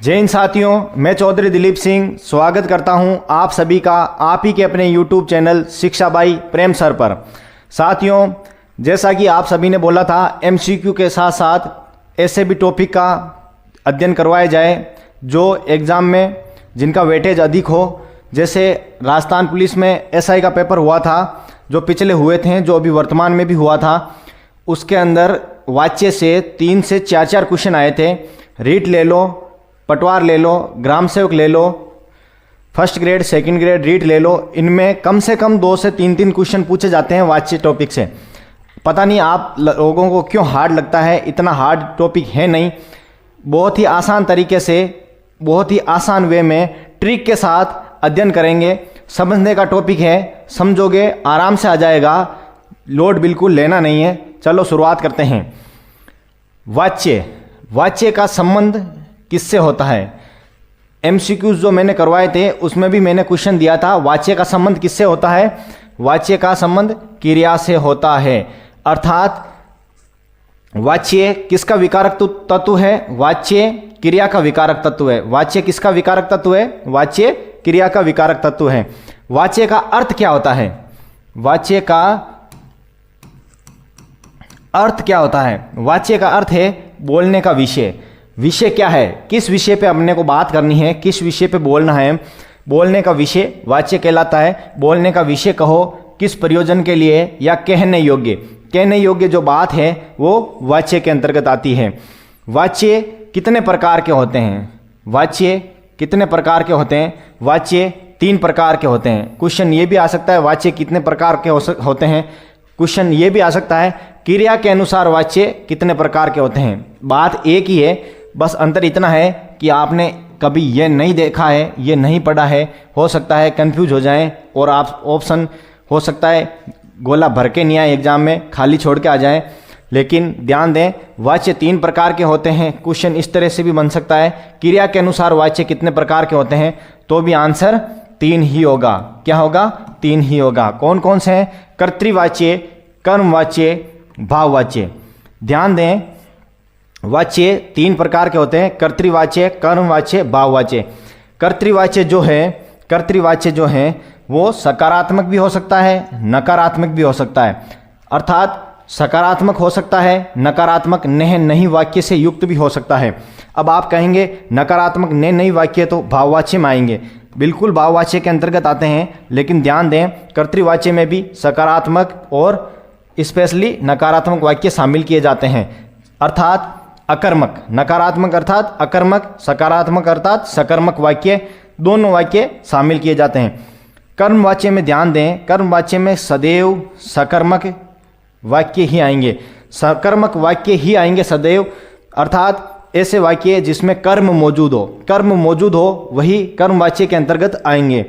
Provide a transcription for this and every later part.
जय हिंद साथियों, मैं चौधरी दिलीप सिंह स्वागत करता हूं आप सभी का आप ही के अपने YouTube चैनल शिक्षा बाई प्रेम सर पर। साथियों, जैसा कि आप सभी ने बोला था, MCQ के साथ साथ ऐसे भी टॉपिक का अध्ययन करवाया जाए जो एग्ज़ाम में जिनका वेटेज अधिक हो। जैसे राजस्थान पुलिस में SI का पेपर हुआ था, जो पिछले हुए थे, जो अभी वर्तमान में भी हुआ था, उसके अंदर वाच्य से 3 से 4 क्वेश्चन आए थे। रीट ले लो, पटवार ले लो, ग्राम सेवक ले लो, first grade second grade REET ले लो। इनमें कम से कम 2 से 3 क्वेश्चन पूछे जाते हैं वाच्य टॉपिक से। पता नहीं आप लोगों को क्यों हार्ड लगता है, इतना हार्ड टॉपिक है नहीं। बहुत ही आसान तरीके से, बहुत ही आसान वे में, ट्रिक के साथ अध्ययन करेंगे। समझने का टॉपिक है, समझोगे आराम से आ जाएगा, लोड बिल्कुल लेना नहीं है। चलो शुरुआत करते हैं। वाच्य का संबंध किससे होता है? MCQs जो मैंने करवाए थे उसमें भी मैंने क्वेश्चन दिया था, वाच्य का संबंध किससे होता है? वाच्य का संबंध क्रिया से होता है। अर्थात वाच्य किसका विकारक तत्व है? वाच्य क्रिया का विकारक तत्व है। वाच्य किसका विकारक तत्व है? वाच्य क्रिया का विकारक तत्व है। वाच्य का अर्थ क्या होता है? वाच्य का अर्थ क्या होता है? वाच्य का अर्थ है बोलने का विषय। विषय क्या है? किस विषय पे अपने को बात करनी है, किस विषय पे बोलना है, बोलने का विषय वाच्य कहलाता है। बोलने का विषय कहो किस प्रयोजन के लिए, या कहने योग्य जो बात है वो वाच्य के अंतर्गत आती है। वाच्य कितने प्रकार के होते हैं? वाच्य कितने प्रकार के होते हैं? वाच्य 3 प्रकार के होते हैं। क्वेश्चन ये भी आ सकता है वाच्य कितने प्रकार के होते हैं। क्वेश्चन ये भी आ सकता है क्रिया के अनुसार वाच्य कितने प्रकार के होते हैं। बात एक ही है, बस अंतर इतना है कि आपने कभी ये नहीं देखा है, ये नहीं पढ़ा है। हो सकता है कंफ्यूज हो जाएं और आप ऑप्शन हो सकता है गोला भर के नहीं आए एग्जाम में, खाली छोड़ के आ जाएं। लेकिन ध्यान दें, वाच्य 3 प्रकार के होते हैं। क्वेश्चन इस तरह से भी बन सकता है, क्रिया के अनुसार वाच्य कितने प्रकार के होते हैं, तो भी आंसर 3 ही होगा। क्या होगा? 3 ही होगा। कौन कौन से हैं? कर्तृवाच्य, कर्मवाच्य, भाववाच्य। ध्यान दें, वाच्य 3 प्रकार के होते हैं, कर्तृवाच्य, कर्मवाच्य, भाववाच्य। कर्तृवाच्य जो है वो सकारात्मक भी हो सकता है, नकारात्मक भी हो सकता है। अर्थात सकारात्मक हो सकता है, नकारात्मक नहीं वाक्य से युक्त भी हो सकता है। अब आप कहेंगे नकारात्मक नहीं वाक्य तो भाववाच्य में आएंगे। बिल्कुल भाववाच्य के अंतर्गत आते हैं, लेकिन ध्यान दें कर्तृवाच्य में भी सकारात्मक और स्पेशली नकारात्मक वाक्य शामिल किए जाते हैं। अर्थात अकर्मक, नकारात्मक अर्थात अकर्मक, सकारात्मक अर्थात सकर्मक वाक्य, दोनों वाक्य शामिल किए जाते हैं। कर्मवाच्य में ध्यान दें, कर्मवाच्य में सदैव सकर्मक वाक्य ही आएंगे, सकर्मक वाक्य ही आएंगे सदैव। अर्थात ऐसे वाक्य जिसमें कर्म मौजूद हो वही कर्मवाच्य के अंतर्गत आएंगे।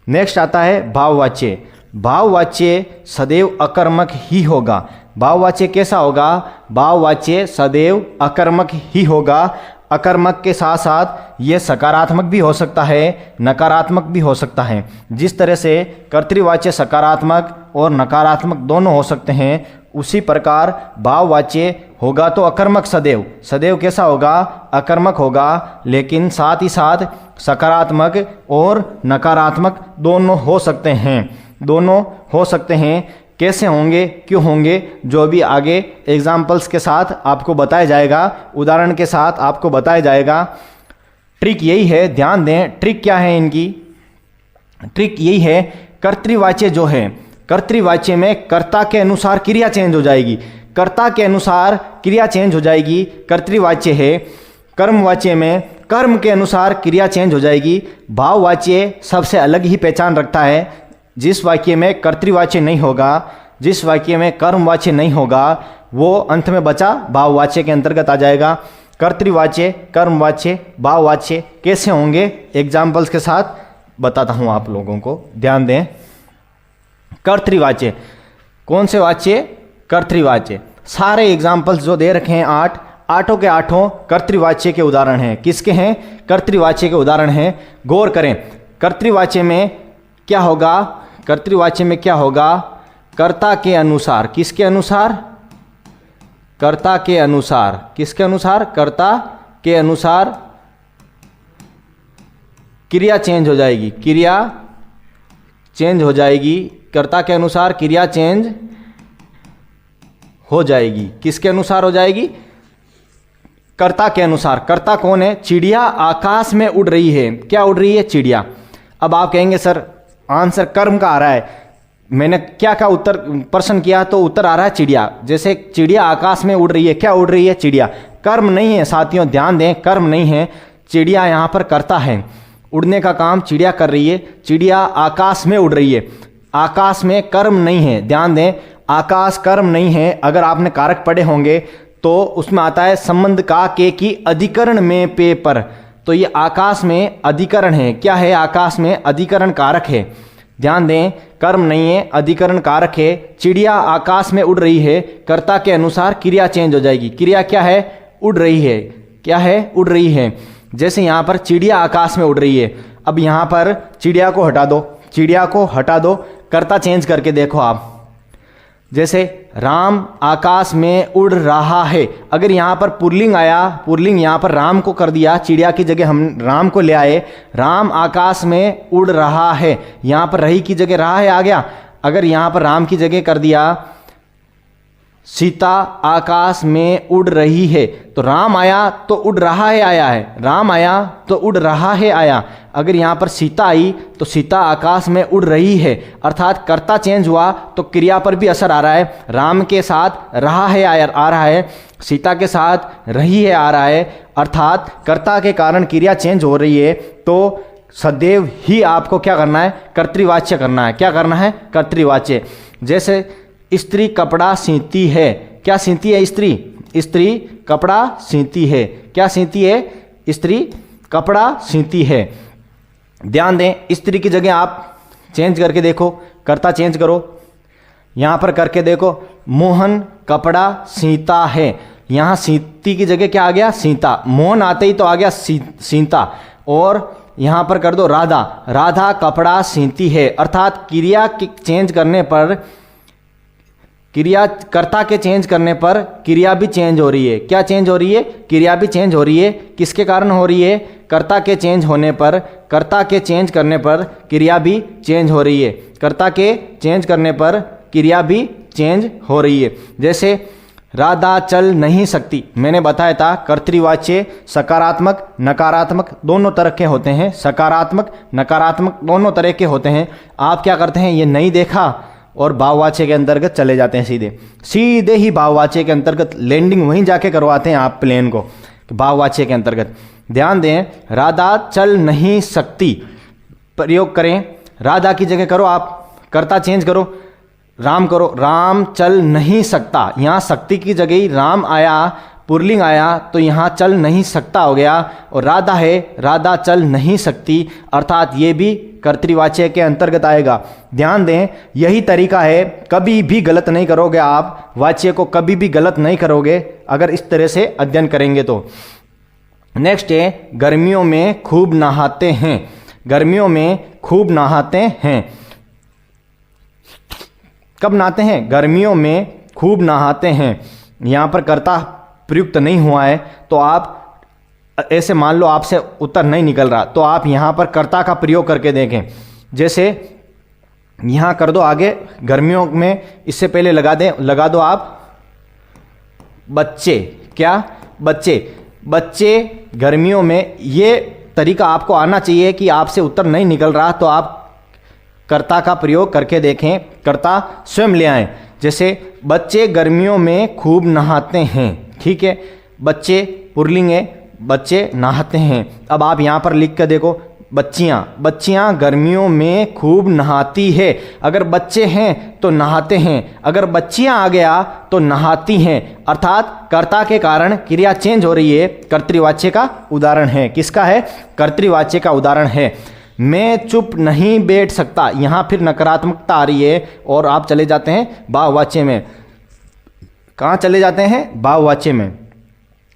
नेक्स्ट आता है भाववाच्य। भाववाच्य सदैव अकर्मक ही होगा। भाववाच्य कैसा होगा? भाववाच्य सदैव अकर्मक ही होगा। अकर्मक के साथ साथ ये सकारात्मक भी हो सकता है, नकारात्मक भी हो सकता है। जिस तरह से कर्तृवाच्य सकारात्मक और नकारात्मक दोनों हो सकते हैं, उसी प्रकार भाववाच्य होगा तो अकर्मक सदैव कैसा होगा? अकर्मक होगा, लेकिन साथ ही साथ सकारात्मक और नकारात्मक दोनों हो सकते हैं। कैसे होंगे, क्यों होंगे, जो भी आगे एग्जाम्पल्स के साथ आपको बताया जाएगा, उदाहरण के साथ आपको बताया जाएगा। ट्रिक यही है, ध्यान दें, ट्रिक क्या है इनकी? ट्रिक यही है, कर्तृवाच्य जो है, कर्तृवाच्य में कर्ता के अनुसार क्रिया चेंज हो जाएगी, कर्ता के अनुसार क्रिया चेंज हो जाएगी। कर्तृवाच्य है। कर्मवाच्य में कर्म के अनुसार क्रिया चेंज हो जाएगी। भाववाच्य सबसे अलग ही पहचान रखता है। जिस वाक्य में कर्तृवाच्य नहीं होगा, जिस वाक्य में कर्मवाच्य नहीं होगा, वो अंत में बचा भाववाच्य के अंतर्गत आ जाएगा। कर्तृवाच्य, कर्मवाच्य, भाववाच्य कैसे होंगे एग्जाम्पल्स के साथ बताता हूं आप लोगों को। ध्यान दें, कर्तृवाच्य कौन से वाच्य? कर्तृवाच्य। सारे एग्जाम्पल्स जो दे रखे हैं 8 के 8 कर्तृवाच्य के उदाहरण हैं। किसके हैं? कर्तृवाच्य के उदाहरण हैं। गौर करें, कर्तृवाच्य में क्या होगा? कर्तृवाच्य में क्या होगा? कर्ता के अनुसार। किसके अनुसार? कर्ता के अनुसार। किसके अनुसार? कर्ता के अनुसार क्रिया चेंज हो जाएगी, क्रिया चेंज हो जाएगी, कर्ता के अनुसार क्रिया चेंज हो जाएगी। किसके अनुसार हो जाएगी? कर्ता के अनुसार। कर्ता कौन है? चिड़िया आकाश में उड़ रही है। क्या उड़ रही है? चिड़िया। अब आप कहेंगे सर आंसर कर्म का आ रहा है, मैंने क्या क्या उत्तर प्रश्न किया तो उत्तर आ रहा है चिड़िया। जैसे चिड़िया आकाश में उड़ रही है, क्या उड़ रही है? चिड़िया। कर्म नहीं है साथियों, ध्यान दें, कर्म नहीं है, चिड़िया यहाँ पर कर्ता है। उड़ने का काम चिड़िया कर रही है, चिड़िया आकाश में उड़ रही है। आकाश में कर्म नहीं है, ध्यान दें, आकाश कर्म नहीं है। अगर आपने कारक पढ़े होंगे तो उसमें आता है संबंध का के की अधिकरण में पे पर, तो ये आकाश में अधिकरण है। क्या है? आकाश में अधिकरण कारक है। ध्यान दें, कर्म नहीं है, अधिकरण कारक है। चिड़िया आकाश में उड़ रही है, कर्ता के अनुसार क्रिया चेंज हो जाएगी। क्रिया क्या है? उड़ रही है। क्या है? उड़ रही है। जैसे यहाँ पर चिड़िया आकाश में उड़ रही है, अब यहाँ पर चिड़िया को हटा दो, चिड़िया को हटा दो, कर्ता चेंज करके देखो आप। जैसे राम आकाश में उड़ रहा है, अगर यहाँ पर पुल्लिंग आया, पुल्लिंग यहाँ पर राम को कर दिया, चिड़िया की जगह हम राम को ले आए, राम आकाश में उड़ रहा है, यहाँ पर रही की जगह रहा है आ गया। अगर यहाँ पर राम की जगह कर दिया सीता आकाश में उड़ रही है, तो राम आया तो उड़ रहा है आया है, राम आया तो उड़ रहा है आया। अगर यहाँ पर सीता आई तो सीता आकाश में उड़ रही है, अर्थात कर्ता चेंज हुआ तो क्रिया पर भी असर आ रहा है। राम के साथ रहा है आ रहा है, सीता के साथ रही है आ रहा है, अर्थात कर्ता के कारण क्रिया चेंज हो रही है। तो सदैव ही आपको क्या करना है? कर्तृवाच्य करना है। क्या करना है? कर्तृवाच्य। जैसे स्त्री कपड़ा सीती है, क्या सीती है? स्त्री, स्त्री कपड़ा सीती है। क्या सीती है? स्त्री कपड़ा सीती है। ध्यान दें, स्त्री की जगह आप चेंज करके देखो, कर्ता चेंज करो, यहाँ पर करके देखो, मोहन कपड़ा सीता है, यहाँ सीती की जगह क्या आ गया? सीता। मोहन आते ही तो आ गया सीता। और यहाँ पर कर दो राधा, राधा कपड़ा सीती है, अर्थात क्रिया चेंज करने पर, क्रिया कर्ता के चेंज करने पर क्रिया भी चेंज हो रही है। क्या चेंज हो रही है? क्रिया भी चेंज हो रही है। किसके कारण हो रही है? कर्ता के चेंज होने पर, कर्ता के चेंज करने पर क्रिया भी चेंज हो रही है। कर्ता के चेंज करने पर क्रिया भी चेंज हो रही है। जैसे राधा चल नहीं सकती, मैंने बताया था कर्तृवाच्य सकारात्मक नकारात्मक दोनों तरह के होते हैं, सकारात्मक नकारात्मक दोनों तरह के होते हैं। आप क्या करते हैं? ये नहीं देखा और भाववाच्य के अंतर्गत चले जाते हैं, सीधे सीधे ही भाववाच्य के अंतर्गत लैंडिंग वहीं जाके करवाते हैं आप प्लेन को, भाववाच्य के अंतर्गत। ध्यान दें, राधा चल नहीं सकती, प्रयोग करें, राधा की जगह करो आप, कर्ता चेंज करो, राम करो, राम चल नहीं सकता, यहाँ शक्ति की जगह ही राम आया, पुल्लिंग आया, तो यहाँ चल नहीं सकता हो गया। और राधा है, राधा चल नहीं सकती, अर्थात ये भी कर्तृवाच्य के अंतर्गत आएगा। ध्यान दें, यही तरीका है, कभी भी गलत नहीं करोगे आप, वाच्य को कभी भी गलत नहीं करोगे अगर इस तरह से अध्ययन करेंगे तो। नेक्स्ट है गर्मियों में खूब नहाते हैं, गर्मियों में खूब नहाते हैं। कब नहाते हैं? गर्मियों में खूब नहाते हैं। यहाँ पर कर्ता प्रयुक्त नहीं हुआ है, तो आप ऐसे मान लो आपसे उत्तर नहीं निकल रहा, तो आप यहाँ पर कर्ता का प्रयोग करके देखें। जैसे यहाँ कर दो आगे, गर्मियों में, इससे पहले लगा दो आप बच्चे। क्या? बच्चे, बच्चे गर्मियों में। ये तरीका आपको आना चाहिए कि आपसे उत्तर नहीं निकल रहा तो आप कर्ता का प्रयोग करके देखें, कर्ता स्वयं ले आएं। जैसे बच्चे गर्मियों में खूब नहाते हैं, ठीक है, बच्चे पुल्लिंग है, बच्चे नहाते हैं। अब आप यहाँ पर लिख कर देखो, बच्चियाँ, बच्चियाँ गर्मियों में खूब नहाती है। अगर बच्चे हैं तो नहाते हैं, अगर बच्चियाँ आ गया तो नहाती हैं, अर्थात कर्ता के कारण क्रिया चेंज हो रही है। कर्तृवाच्य का उदाहरण है, किसका है? कर्तृवाच्य का उदाहरण है। मैं चुप नहीं बैठ सकता, यहाँ फिर नकारात्मकता आ रही है और आप चले जाते हैं भाववाच्य में। कहाँ चले जाते हैं? भाववाच्य में।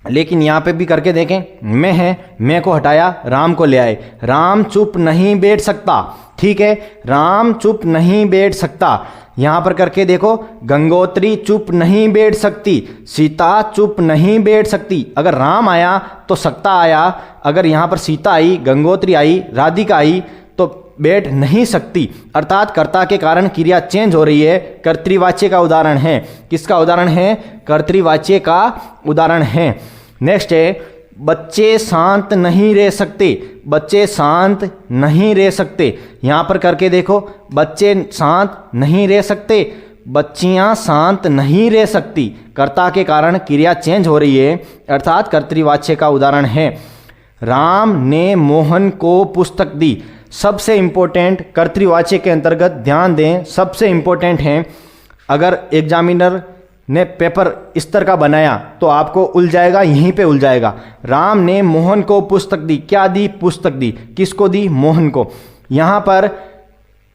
लेकिन यहाँ पे भी करके देखें, मैं है, मैं को हटाया, राम को ले आए। राम चुप नहीं बैठ सकता, ठीक है, राम चुप नहीं बैठ सकता। यहाँ पर करके देखो, गंगोत्री चुप नहीं बैठ सकती, सीता चुप नहीं बैठ सकती। अगर राम आया तो सकता आया, अगर यहाँ पर सीता आई, गंगोत्री आई, राधिका आई तो बैठ नहीं सकती। अर्थात कर्ता के कारण क्रिया चेंज हो रही है। कर्तृवाच्य का उदाहरण है। किसका उदाहरण है? कर्तृवाच्य का उदाहरण है। नेक्स्ट है, बच्चे शांत नहीं रह सकते। बच्चे शांत नहीं रह सकते। यहाँ पर करके देखो, बच्चे शांत नहीं रह सकते, बच्चियाँ शांत नहीं रह सकती। कर्ता के कारण क्रिया चेंज हो रही है, अर्थात कर्तृवाच्य का उदाहरण है। राम ने मोहन को पुस्तक दी। सबसे इंपॉर्टेंट कर्तृवाच्य के अंतर्गत ध्यान दें, सबसे इंपॉर्टेंट है। अगर एग्जामिनर ने पेपर इस तरह का बनाया तो आपको उलझाएगा, यहीं पे उलझाएगा। राम ने मोहन को पुस्तक दी। क्या दी? पुस्तक दी। किसको दी? मोहन को। यहाँ पर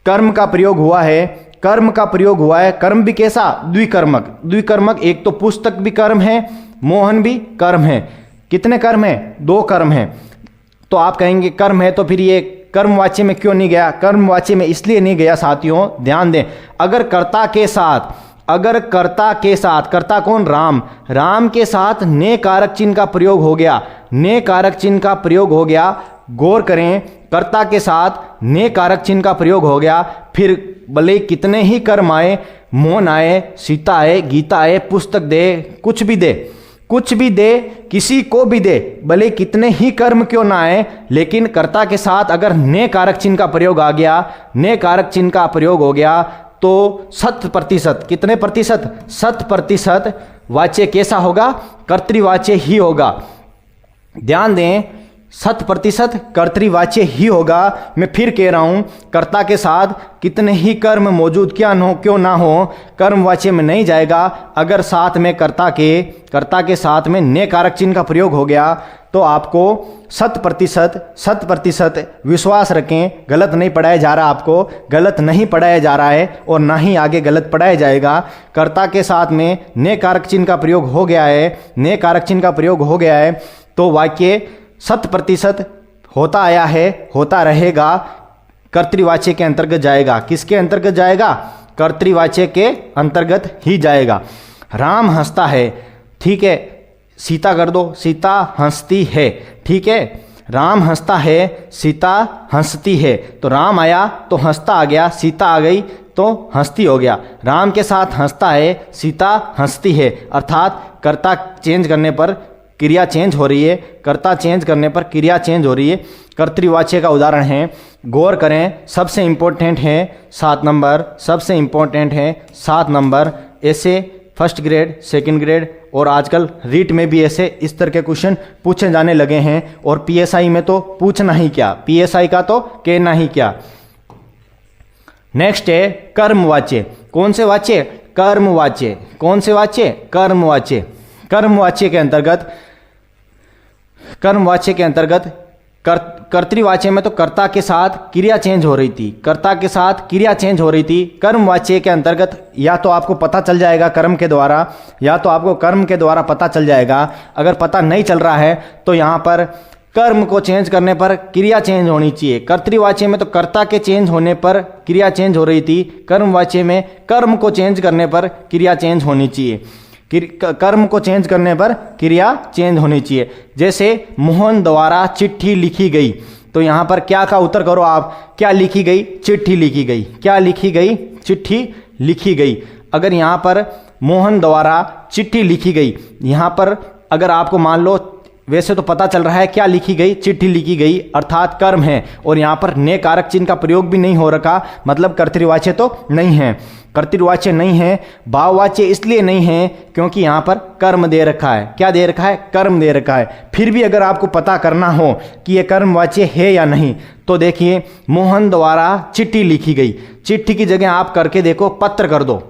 कर्म का प्रयोग हुआ है, कर्म का प्रयोग हुआ है। कर्म भी कैसा? द्विकर्मक। द्विकर्मक, एक तो पुस्तक भी कर्म है, मोहन भी कर्म है। कितने कर्म है? 2 कर्म है। तो आप कहेंगे कर्म है तो फिर ये कर्मवाच्य में क्यों नहीं गया? कर्मवाच्य में इसलिए नहीं गया साथियों, ध्यान दें। अगर कर्ता के साथ, अगर कर्ता के साथ, कर्ता कौन? राम, राम के साथ ने कारक चिन्ह का प्रयोग हो गया, ने कारक चिन्ह का प्रयोग हो गया। गौर करें, कर्ता के साथ ने कारक चिन्ह का प्रयोग हो गया, फिर भले कितने ही कर्म आए, मोहन आए, सीता आए, गीता आए, पुस्तक दे, कुछ भी दे, कुछ भी दे, किसी को भी दे, भले कितने ही कर्म क्यों ना आए, लेकिन कर्ता के साथ अगर ने कारक चिन्ह का प्रयोग आ गया, ने कारक चिन्ह का प्रयोग हो गया तो 100%, कितने प्रतिशत? 100% वाच्य कैसा होगा? कर्तृवाच्य ही होगा। ध्यान दें, 100% कर्तृवाच्य ही होगा। मैं फिर कह रहा हूं, कर्ता के साथ कितने ही कर्म मौजूद क्यों ना हो, कर्मवाच्य में नहीं जाएगा। अगर साथ में कर्ता के साथ में ने कारक चिन्ह का प्रयोग हो गया तो आपको 100% विश्वास रखें, गलत नहीं पढ़ाया जा रहा, आपको गलत नहीं पढ़ाया जा रहा है और ना ही आगे गलत पढ़ाया जाएगा। कर्ता के साथ में ने कारक चिन्ह का प्रयोग हो गया है, ने कारक चिन्ह का प्रयोग हो गया है तो वाक्य 100% होता आया है, होता रहेगा, कर्तृवाच्य के अंतर्गत जाएगा। किसके अंतर्गत जाएगा? कर्तृवाच्य के अंतर्गत ही जाएगा। राम हंसता है, ठीक है, सीता कर दो, सीता हंसती है, ठीक है, राम हंसता है, सीता हंसती है। तो राम आया तो हंसता आ गया, सीता आ गई तो हंसती हो गया। राम के साथ हंसता है, सीता हंसती है, अर्थात कर्ता चेंज करने पर क्रिया चेंज हो रही है, कर्ता चेंज करने पर क्रिया चेंज हो रही है। कर्तृवाच्य का उदाहरण है। गौर करें, सबसे इंपॉर्टेंट है 7 नंबर, सबसे इंपॉर्टेंट है 7 नंबर। ऐसे फर्स्ट ग्रेड, सेकंड ग्रेड और आजकल रीट में भी ऐसे इस तरह के क्वेश्चन पूछे जाने लगे हैं और पीएसआई में तो पूछना ही क्या, पीएसआई का तो कहना ही क्या। नेक्स्ट है कर्मवाच्य। कौन से वाच्य? कर्मवाच्य। कौन से वाच्य? कर्मवाच्य। कर्मवाच्य के अंतर्गत, कर्मवाच्य के अंतर्गत कर्तृवाच्य में तो कर्ता के साथ क्रिया चेंज हो रही थी, कर्ता के साथ क्रिया चेंज हो रही थी। कर्मवाच्य के अंतर्गत या तो आपको पता चल जाएगा कर्म के द्वारा, या तो आपको कर्म के द्वारा पता चल जाएगा। अगर पता नहीं चल रहा है तो यहाँ पर कर्म को चेंज करने पर क्रिया चेंज होनी चाहिए। कर्तृवाच्य में तो कर्ता के चेंज होने पर क्रिया चेंज हो रही थी, कर्मवाच्य में कर्म को चेंज करने पर क्रिया चेंज होनी चाहिए। कर्म को चेंज करने पर क्रिया चेंज होनी चाहिए। जैसे मोहन द्वारा चिट्ठी लिखी गई, तो यहाँ पर क्या का उत्तर करो आप? क्या लिखी गई? चिट्ठी लिखी गई। क्या लिखी गई? चिट्ठी लिखी गई। अगर यहाँ पर मोहन द्वारा चिट्ठी लिखी गई, यहाँ पर अगर आपको मान लो, वैसे तो पता चल रहा है क्या लिखी गई? चिट्ठी लिखी गई, अर्थात कर्म है, और यहाँ पर ने कारक चिन्ह का प्रयोग भी नहीं हो रखा, मतलब कर्तृवाच्य तो नहीं है, कर्तृवाच्य नहीं है। भाववाच्य इसलिए नहीं है क्योंकि यहाँ पर कर्म दे रखा है। क्या दे रखा है? कर्म दे रखा है। फिर भी अगर आपको पता करना हो कि ये कर्मवाच्य है या नहीं, तो देखिए, मोहन द्वारा चिट्ठी लिखी गई, चिट्ठी की जगह आप करके देखो, पत्र कर दो।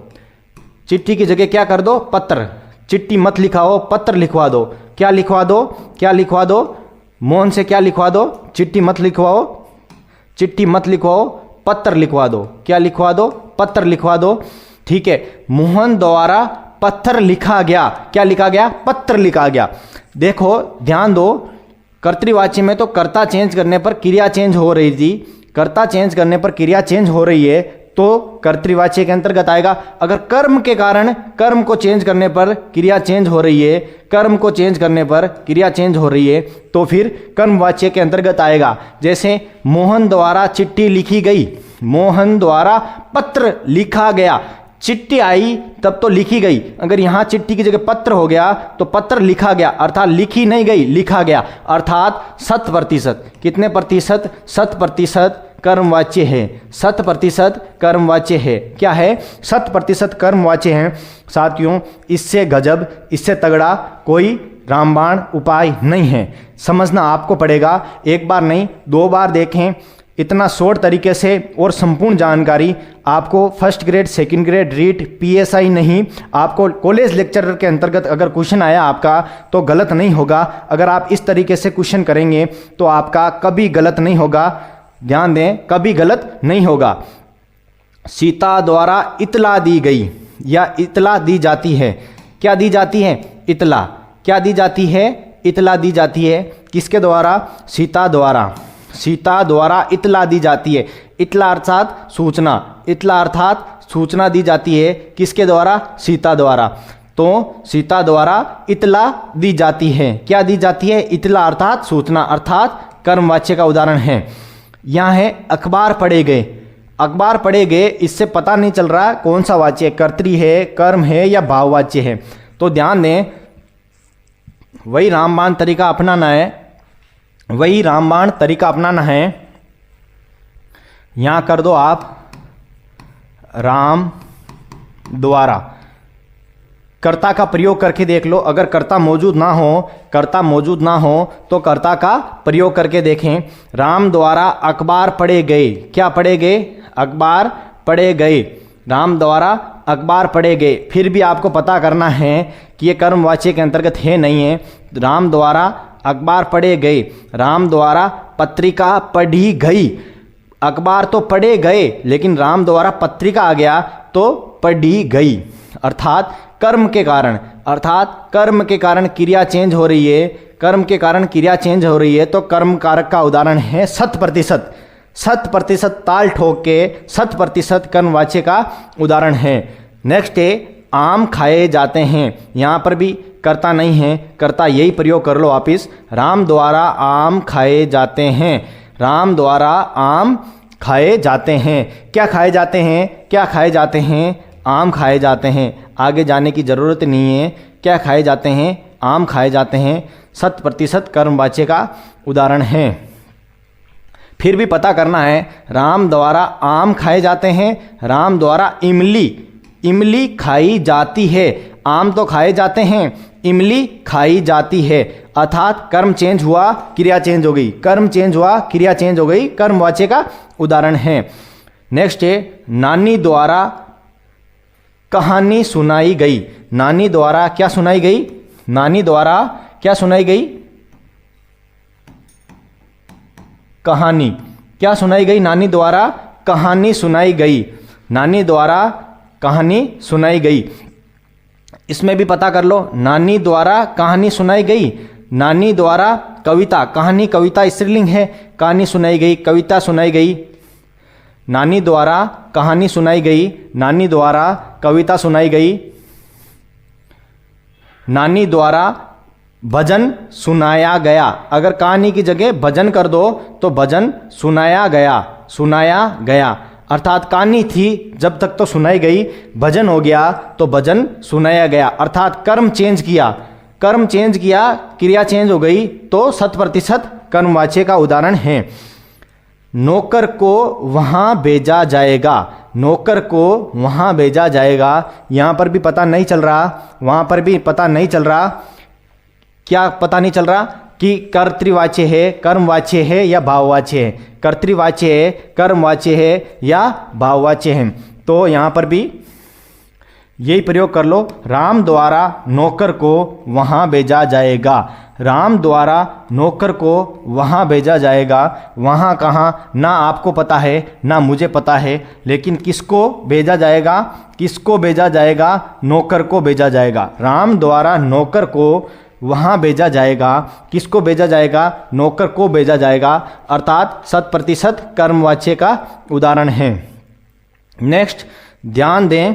चिट्ठी की जगह क्या कर दो? पत्र। चिट्ठी मत लिखाओ, पत्र लिखवा दो। क्या लिखवा दो? क्या लिखवा दो? मोहन से क्या लिखवा दो? चिट्ठी मत लिखवाओ, चिट्ठी मत लिखवाओ, पत्र लिखवा दो। क्या लिखवा दो? पत्र लिखवा दो। ठीक है, मोहन द्वारा पत्र लिखा गया। क्या लिखा गया? पत्र लिखा गया। देखो ध्यान दो, कर्तृवाच्य में तो कर्ता चेंज करने पर क्रिया चेंज हो रही थी, कर्ता चेंज करने पर क्रिया चेंज हो रही है तो कर्तृवाच्य के अंतर्गत आएगा। अगर कर्म के कारण कर्म को चेंज करने पर क्रिया चेंज हो रही है, कर्म को चेंज करने पर क्रिया चेंज हो रही है तो फिर कर्मवाच्य के अंतर्गत आएगा। जैसे मोहन द्वारा चिट्ठी लिखी गई, मोहन द्वारा पत्र लिखा गया, चिट्ठी आई तब तो लिखी गई, अगर यहाँ चिट्ठी की जगह पत्र हो गया तो पत्र लिखा गया, अर्थात लिखी नहीं गई, लिखा गया, अर्थात 100%। कितने प्रतिशत? 100% कर्मवाच्य है, 100% कर्मवाच्य है। क्या है? 100% कर्मवाच्य है। साथियों, इससे गजब, इससे तगड़ा कोई रामबाण उपाय नहीं है। समझना आपको पड़ेगा, एक बार नहीं 2 बार देखें। इतना शॉर्ट तरीके से और संपूर्ण जानकारी आपको first grade, second grade, REET, PSI नहीं, आपको कॉलेज लेक्चरर के अंतर्गत अगर क्वेश्चन आया आपका तो गलत नहीं होगा। अगर आप इस तरीके से क्वेश्चन करेंगे तो आपका कभी गलत नहीं होगा। ध्यान दें, कभी गलत नहीं होगा। सीता द्वारा इतला दी गई या इतला दी जाती है। क्या दी जाती है? इतला। क्या दी जाती है? इतला दी जाती है। किसके द्वारा? सीता द्वारा। सीता द्वारा इतला दी जाती है। इतला अर्थात सूचना, इतला अर्थात सूचना दी जाती है। किसके द्वारा? सीता द्वारा। तो सीता द्वारा इतला दी जाती है। क्या दी जाती है? इतला अर्थात सूचना, अर्थात कर्मवाच्य का उदाहरण है। यहाँ है अखबार पढ़े गए। अखबार पढ़े गए, इससे पता नहीं चल रहा कौन सा वाच्य है, कर्तरी है, कर्म है या भाववाच्य है। तो ध्यान दें, वही रामबाण तरीका अपनाना है, वही रामबाण तरीका अपनाना है। यहां कर दो आप राम द्वारा, कर्ता का प्रयोग करके देख लो। अगर कर्ता मौजूद ना हो, कर्ता मौजूद ना हो तो कर्ता का प्रयोग करके देखें। राम द्वारा अखबार पढ़े गए। क्या पढ़े गए? अखबार पढ़े गए। राम द्वारा अखबार पढ़े गए। फिर भी आपको पता करना है कि ये कर्मवाच्य के अंतर्गत है नहीं है। राम द्वारा अखबार पढ़े गए, राम द्वारा पत्रिका पढ़ी गई। अखबार तो पढ़े गए लेकिन राम द्वारा पत्रिका आ गया तो पढ़ी गई, अर्थात कर्म के कारण, अर्थात कर्म के कारण क्रिया चेंज हो रही है। कर्म के कारण क्रिया चेंज हो रही है तो कर्म कारक का उदाहरण है 100%। 100% ताल ठोक के 100% कर्मवाच्य का उदाहरण है। नेक्स्ट है आम खाए जाते हैं। यहाँ पर भी कर्ता नहीं है, कर्ता यही प्रयोग कर लो वापिस। राम द्वारा आम खाए जाते हैं। राम द्वारा आम खाए जाते हैं। क्या खाए जाते हैं? क्या खाए जाते हैं? आम खाए जाते हैं। आगे जाने की ज़रूरत नहीं है। क्या खाए जाते हैं? आम खाए जाते हैं। 100% कर्मवाच्य का उदाहरण है। फिर भी पता करना है, राम द्वारा आम खाए जाते हैं, राम द्वारा इमली, इमली खाई जाती है। आम तो खाए जाते हैं, इमली खाई जाती है, अर्थात कर्म चेंज हुआ, क्रिया चेंज हो गई। कर्म चेंज हुआ, क्रिया चेंज हो गई, कर्मवाच्य का उदाहरण है। नेक्स्ट है नानी द्वारा कहानी सुनाई गई। नानी द्वारा क्या सुनाई गई? नानी द्वारा क्या सुनाई गई? कहानी। क्या सुनाई गई? नानी द्वारा कहानी सुनाई गई। नानी द्वारा कहानी सुनाई गई। इसमें भी पता कर लो, नानी द्वारा कहानी सुनाई गई, नानी द्वारा कविता, कहानी कविता स्त्रीलिंग है, कहानी सुनाई गई, कविता सुनाई गई। नानी द्वारा कहानी सुनाई गई, नानी द्वारा कविता सुनाई गई। नानी द्वारा भजन सुनाया गया। अगर कहानी की जगह भजन कर दो तो भजन सुनाया गया, सुनाया गया, अर्थात कहानी थी जब तक तो सुनाई गई, भजन हो गया तो भजन सुनाया गया, अर्थात कर्म चेंज किया, कर्म चेंज किया, क्रिया चेंज हो गई तो 100% कर्मवाच्य का उदाहरण है। नौकर को वहां भेजा जाएगा। नौकर को वहां भेजा जाएगा। यहां पर भी पता नहीं चल रहा, वहां पर भी पता नहीं चल रहा। क्या पता नहीं चल रहा कि कर्तृवाच्य है, कर्मवाच्य है या भाववाच्य है, कर्तृवाच्य है, कर्मवाच्य है या भाववाच्य है। तो यहाँ पर भी यही प्रयोग कर लो, राम द्वारा नौकर को वहाँ भेजा जाएगा। राम द्वारा नौकर को वहाँ भेजा जाएगा। वहाँ कहाँ ना आपको पता है ना मुझे पता है, लेकिन किसको भेजा जाएगा? किसको भेजा जाएगा? नौकर को भेजा जाएगा। राम द्वारा नौकर को वहाँ भेजा जाएगा। किसको भेजा जाएगा? नौकर को भेजा जाएगा, अर्थात 100% कर्मवाच्य का उदाहरण है। नेक्स्ट, ध्यान दें,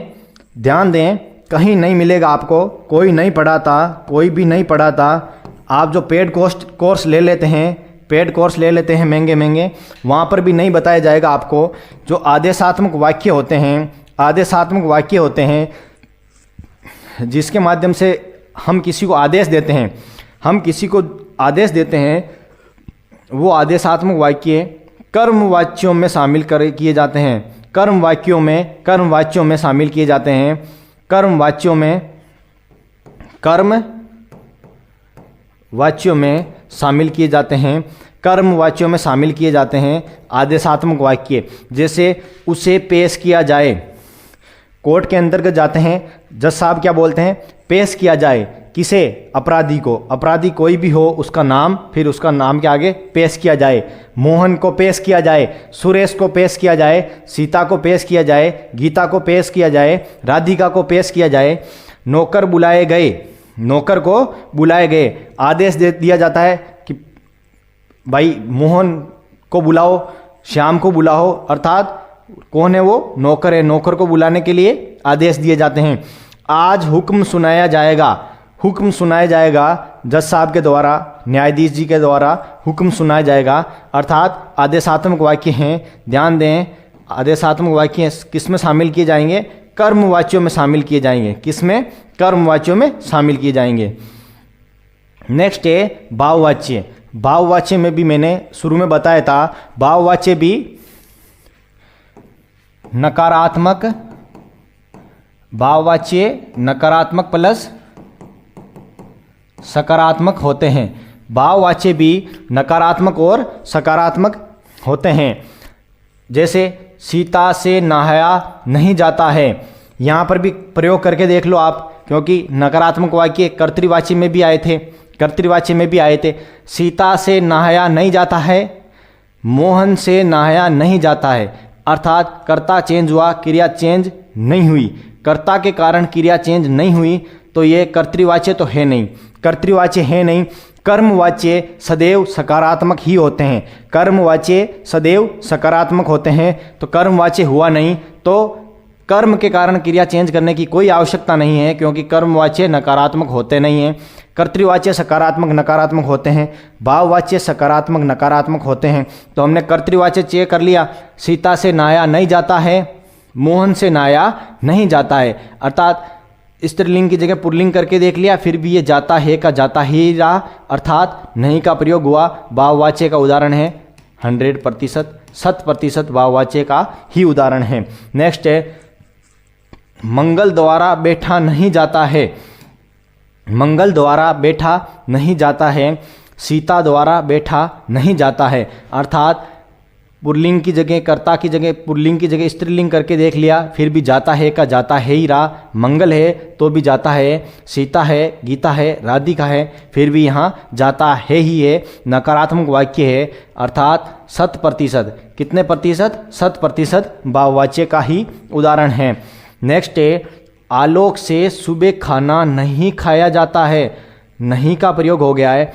कहीं नहीं मिलेगा आपको, कोई नहीं पढ़ाता, कोई भी नहीं पढ़ाता। आप जो पेड कोर्स ले लेते हैं महंगे, वहाँ पर भी नहीं बताया जाएगा आपको। जो आदेशात्मक वाक्य होते हैं जिसके माध्यम से हम किसी को आदेश देते हैं, वो आदेशात्मक वाक्य कर्मवाच्यों में शामिल किए जाते हैं। कर्मवाच्यों में शामिल किए जाते हैं। कर्मवाच्यों में शामिल किए जाते हैं आदेशात्मक वाक्य। जैसे उसे पेश किया जाए, कोर्ट के अंतर्गत जाते हैं, जज साहब क्या बोलते हैं? पेश किया जाए। किसे? अपराधी को। अपराधी कोई भी हो, उसका नाम, फिर उसका नाम के आगे पेश किया जाए। मोहन को पेश किया जाए, सुरेश को पेश किया जाए, सीता को पेश किया जाए, गीता को पेश किया जाए, राधिका को पेश किया जाए। नौकर को बुलाए गए, आदेश दे दिया जाता है कि भाई मोहन को बुलाओ, श्याम को बुलाओ, अर्थात कौन है वो? नौकर है। नौकर को बुलाने के लिए आदेश दिए जाते हैं। आज हुक्म सुनाया जाएगा, जज साहब के द्वारा, न्यायाधीश जी के द्वारा हुक्म सुनाया जाएगा, अर्थात आदेशात्मक वाक्य हैं। ध्यान दें, आदेशात्मक वाक्य किस में शामिल किए जाएंगे? कर्मवाच्यों में शामिल किए जाएंगे। किसमें? कर्मवाच्यों में शामिल किए जाएंगे। नेक्स्ट है भाववाच्य। भाववाच्य में भी मैंने शुरू में बताया था, भाववाच्य भी नकारात्मक प्लस सकारात्मक होते हैं। भाववाच्य भी नकारात्मक और सकारात्मक होते हैं। जैसे सीता से नहाया नहीं जाता है, यहाँ पर भी प्रयोग करके देख लो आप, क्योंकि नकारात्मक वाक्य कर्तृवाच्य में भी आए थे। सीता से नहाया नहीं जाता है, मोहन से नहाया नहीं जाता है, अर्थात कर्ता चेंज हुआ, क्रिया चेंज नहीं हुई। कर्ता के कारण क्रिया चेंज नहीं हुई तो ये कर्तृवाच्य तो है नहीं, कर्मवाच्य सदैव सकारात्मक ही होते हैं। तो कर्मवाच्य हुआ नहीं तो कर्म के कारण क्रिया चेंज करने की कोई आवश्यकता नहीं है, क्योंकि कर्मवाच्य नकारात्मक होते नहीं हैं। कर्तृवाच्य सकारात्मक नकारात्मक होते हैं, भाववाच्य सकारात्मक नकारात्मक होते हैं। तो हमने कर्तृवाच्य चेक कर लिया, सीता से नहाया नहीं जाता है, मोहन से नहाया नहीं जाता है, अर्थात स्त्रीलिंग की जगह पुल्लिंग करके देख लिया, फिर भी ये जाता है का जाता ही रहा, अर्थात नहीं का प्रयोग हुआ। भाववाच्य का उदाहरण है 100%, 100% भाववाच्य का ही उदाहरण है। नेक्स्ट है मंगल द्वारा बैठा नहीं जाता है, सीता द्वारा बैठा नहीं जाता है, अर्थात पुल्लिंग की जगह कर्ता की जगह पुल्लिंग की जगह स्त्रीलिंग करके देख लिया, फिर भी जाता है का जाता है ही रहा। मंगल है तो भी जाता है, सीता है, गीता है, राधिका है, फिर भी यहाँ जाता है ही है। नकारात्मक वाक्य है, अर्थात 100%। कितने प्रतिशत? 100% भाववाच्य का ही उदाहरण है। नेक्स्ट है आलोक से सुबह खाना नहीं खाया जाता है। नहीं का प्रयोग हो गया है।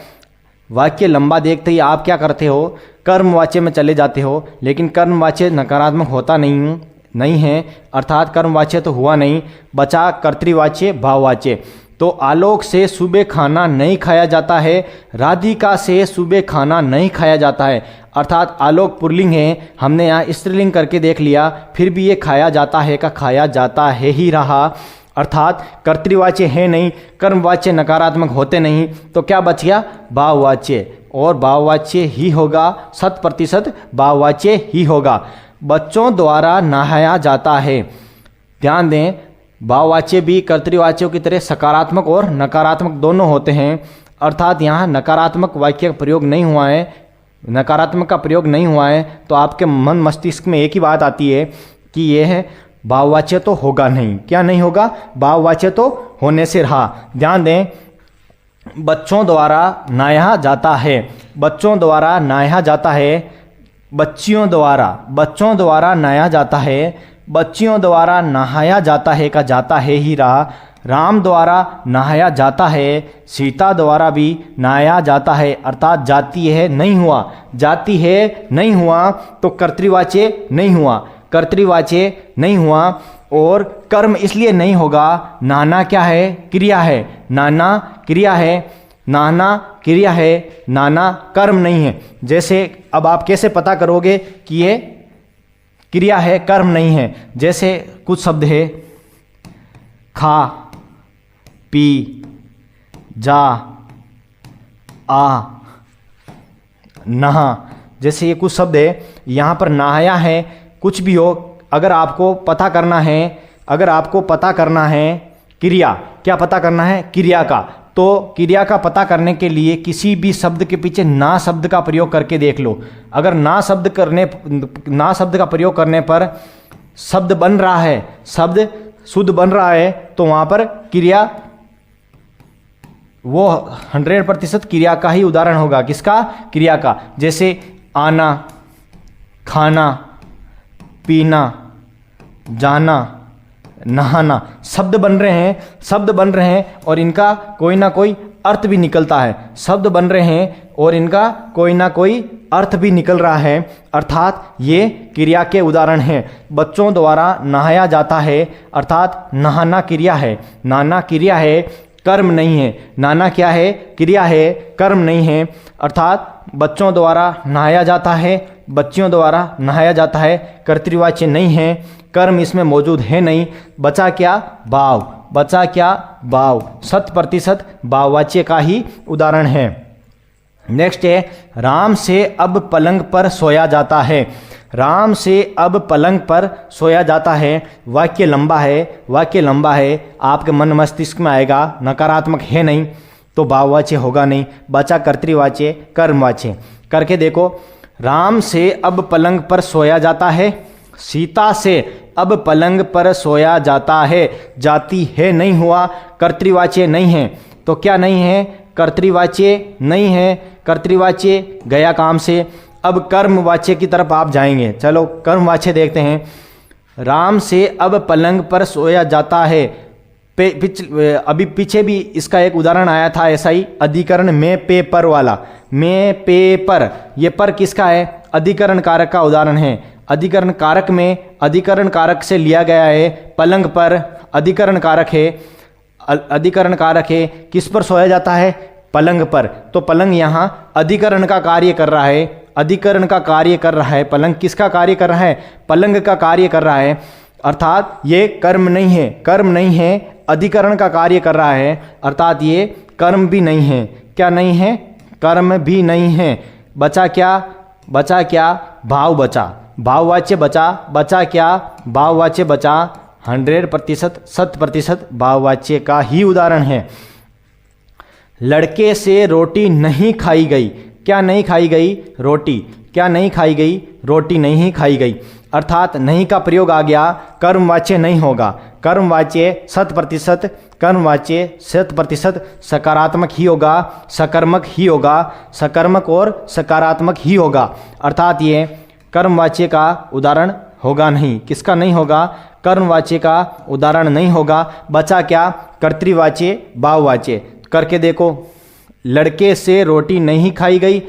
वाक्य लंबा देखते ही आप क्या करते हो? कर्मवाच्य में चले जाते हो, लेकिन कर्मवाच्य नकारात्मक होता नहीं है, अर्थात कर्मवाच्य तो हुआ नहीं, बचा कर्तृवाच्य भाववाच्य। तो आलोक से सुबह खाना नहीं खाया जाता है, राधिका से सुबह खाना नहीं खाया जाता है, अर्थात आलोक पुल्लिंग है, हमने यहाँ स्त्रीलिंग करके देख लिया, फिर भी ये खाया जाता है का खाया जाता है ही रहा, अर्थात कर्तृवाच्य है नहीं, कर्मवाच्य नकारात्मक होते नहीं, तो क्या बच गया? भाववाच्य, और भाववाच्य ही होगा, 100% भाववाच्य ही होगा। बच्चों द्वारा नहाया जाता है। ध्यान दें, भाववाच्य भी कर्तृवाच्यों की तरह सकारात्मक और नकारात्मक दोनों होते हैं, अर्थात यहाँ नकारात्मक वाक्य का प्रयोग नहीं हुआ है, नकारात्मक का प्रयोग नहीं हुआ है, तो आपके मन मस्तिष्क में एक ही बात आती है कि यह है भाववाच्य तो होगा नहीं। क्या नहीं होगा? भाववाच्य तो होने से रहा। ध्यान दें, बच्चों द्वारा नहाया जाता है, बच्चों द्वारा नहाया जाता है, बच्चियों द्वारा नहाया जाता है, बच्चियों द्वारा नहाया जाता है का जाता है ही रहा। राम द्वारा नहाया जाता है, सीता द्वारा भी नहाया जाता है, अर्थात जाती है नहीं हुआ, जाती है नहीं हुआ तो कर्तृवाच्य नहीं हुआ, कर्तृवाच्य नहीं हुआ। और कर्म इसलिए नहीं होगा, नहाना क्या है? क्रिया है, नहाना क्रिया है, नहाना क्रिया है, नहाना कर्म नहीं है। जैसे अब आप कैसे पता करोगे कि ये क्रिया है, कर्म नहीं है? जैसे कुछ शब्द है, खा, पी, जा, आ, नहा, जैसे ये कुछ शब्द है, यहाँ पर नहाया है, कुछ भी हो, अगर आपको पता करना है, अगर आपको पता करना है क्रिया, क्या पता करना है? क्रिया का। तो क्रिया का पता करने के लिए किसी भी शब्द के पीछे ना शब्द का प्रयोग करके देख लो। अगर ना शब्द का प्रयोग करने पर शब्द बन रहा है, शब्द शुद्ध बन रहा है, तो वहाँ पर क्रिया वो 100% क्रिया का ही उदाहरण होगा। किसका? क्रिया का। जैसे आना, खाना, पीना, जाना, नहाना, शब्द बन रहे हैं, शब्द बन रहे हैं और इनका कोई ना कोई अर्थ भी निकलता है, शब्द बन रहे हैं और इनका कोई ना कोई अर्थ भी निकल रहा है, अर्थात ये क्रिया के उदाहरण हैं। बच्चों द्वारा नहाया जाता है, अर्थात नहाना क्रिया है, नहाना क्रिया है, कर्म नहीं है। नहाना क्या है? क्रिया है, कर्म नहीं है। अर्थात बच्चों द्वारा नहाया जाता है, बच्चियों द्वारा नहाया जाता है, कर्तृवाच्य नहीं है, कर्म इसमें मौजूद है नहीं। बचा क्या? भाव, बचा क्या? भाव, 100% भाववाच्य का ही उदाहरण है। नेक्स्ट है, राम से अब पलंग पर सोया जाता है। राम से अब पलंग पर सोया जाता है, वाक्य लंबा है, वाक्य लंबा है, आपके मन मस्तिष्क में आएगा, नकारात्मक है नहीं तो भाववाच्य होगा नहीं। बचा कर्तृवाच्य, कर्मवाच्य। करके देखो, राम से अब पलंग पर सोया जाता है, सीता से अब पलंग पर सोया जाता है, जाती है नहीं हुआ, कर्तृवाच्य नहीं है। तो क्या नहीं है? कर्तृवाच्य नहीं है, कर्तृवाच्य गया काम से। अब कर्मवाच्य की तरफ आप जाएंगे, चलो कर्मवाच्य देखते हैं। राम से अब पलंग पर सोया जाता है, अभी पीछे भी इसका एक उदाहरण आया था ऐसा ही, अधिकरण में पेपर वाला, में पेपर, ये पर किसका है? अधिकरण कारक का उदाहरण है। अधिकरण कारक में अधिकरण कारक से लिया गया है, पलंग पर अधिकरण कारक है, अधिकरण कारक है, किस पर सोया जाता है? पलंग पर। तो पलंग यहाँ अधिकरण का कार्य कर रहा है, अधिकरण का कार्य कर रहा है, पलंग किसका कार्य कर रहा है? पलंग का कार्य कर रहा है, अर्थात ये कर्म नहीं है, कर्म नहीं है, अधिकरण का कार्य कर रहा है, अर्थात ये कर्म भी नहीं है। क्या नहीं है? कर्म भी नहीं है। बचा क्या? बचा क्या? भाव बचा, भाववाच्य बचा, बचा क्या? भाववाच्य बचा, 100% 100% भाववाच्य का ही उदाहरण है। लड़के से रोटी नहीं खाई गई, क्या नहीं खाई गई? रोटी, क्या नहीं खाई गई? रोटी नहीं खाई गई, अर्थात नहीं का प्रयोग आ गया, कर्मवाच्य नहीं होगा। कर्मवाच्य 100%, कर्मवाच्य 100% सकारात्मक ही होगा, सकर्मक ही होगा, सकर्मक और सकारात्मक ही होगा, अर्थात ये कर्मवाच्य का उदाहरण होगा नहीं। किसका नहीं होगा? कर्मवाच्य का उदाहरण नहीं होगा। बचा क्या? कर्तृवाच्य, भाववाच्य। करके देखो, लड़के से रोटी नहीं खाई गई,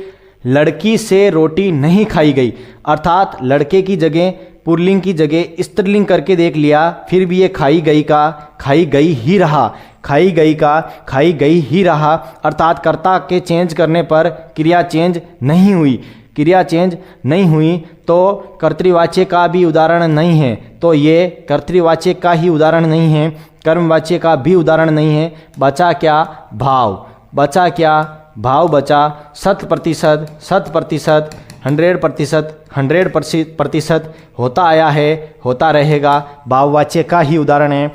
लड़की से रोटी नहीं खाई गई, अर्थात लड़के की जगह पुल्लिंग की जगह स्त्रीलिंग करके देख लिया, फिर भी ये खाई गई का खाई गई ही रहा, खाई गई का खाई गई ही रहा, अर्थात कर्ता के चेंज करने पर क्रिया चेंज नहीं हुई, क्रिया चेंज नहीं हुई तो कर्तृवाच्य का भी उदाहरण नहीं है। तो ये कर्तृवाच्य का ही उदाहरण नहीं है, कर्मवाच्य का भी उदाहरण नहीं है। बचा क्या? भाव, बचा क्या? भाव बचा। 100%, 100%, 100%, 100% होता आया है, होता रहेगा, भाववाच्य का ही उदाहरण है।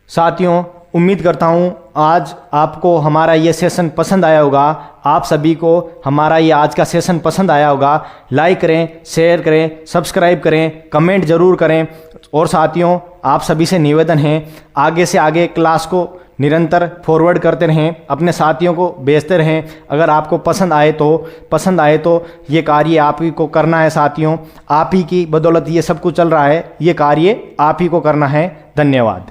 साथियों, उम्मीद करता हूँ आज आपको हमारा ये सेशन पसंद आया होगा, आप सभी को हमारा ये आज का सेशन पसंद आया होगा। लाइक करें, शेयर करें, सब्सक्राइब करें, कमेंट जरूर करें। और साथियों, आप सभी से निवेदन है, आगे से आगे क्लास को निरंतर फॉरवर्ड करते रहें, अपने साथियों को भेजते रहें। अगर आपको पसंद आए तो ये कार्य आप ही को करना है साथियों, आप ही की बदौलत ये सब कुछ चल रहा है, ये कार्य आप ही को करना है। धन्यवाद।